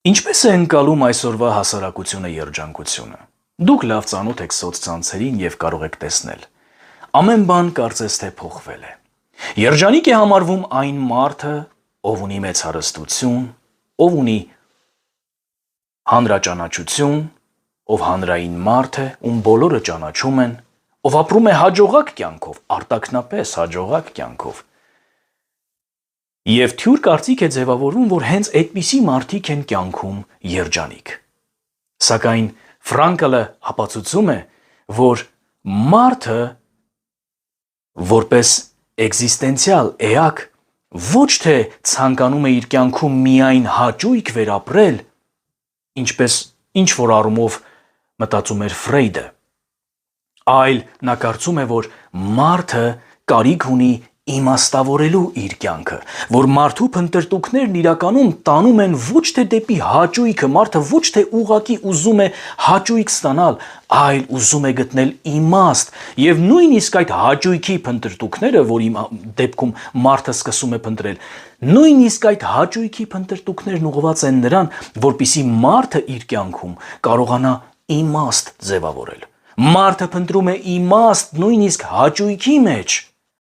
Ինչպես է ընկալում այսօրվա հասարակությունը երջանկությունը։ Դուք լավ ծանոթ եք սոցցանցերին եւ կարող եք տեսնել։ Ամեն բան կարծես թե փոխվել է։ Երջանիկ է համարվում այն մարդը, ով ունի մեծ հարստություն, ով ունի հանրաճանաչություն, ով հանրային մարդ է, ում բոլորը ճանաչում են, ով ապրում է հաջողակ կյանքով, արտաքնապես հաջողակ կյանքով։ Եվ թյուր կարծիք է ձևավորվում, որ հենց այդպիսի մարդիկ են կյանքում երջանիկ։ Սակայն Ֆրանկլը ապացուցում է, որ մարդը որպես էգզիստենցիալ էակ ոչ թե ցանկանում է իր կյանքում միայն հաճույք վերապրել, ինչպես ինչ-որ առումով մտածում էր Ֆրեյդը, այլ նա կարծում է, որ մարդը կարիք ունի իմաստավորելու իր կյանքը, որ մարդու փնտրտուքներն իրականում տանում են ոչ թե դեպի հաճույքը, մարդը ոչ թե ուղղակի ուզում է հաճույք ստանալ, այլ ուզում է գտնել իմաստ, եւ նույնիսկ այդ հաճույքի փնտրտուքները, որի դեպքում մարդը սկսում է փնտրել, նույնիսկ այդ հաճույքի փնտրտուքներն ուղղված են նրան, որպիսի մարդը իր կյանքում կարողանա իմաստ ձևավորել։ Մարդը փնտրում է իմաստ նույնիսկ հաճույքի մեջ,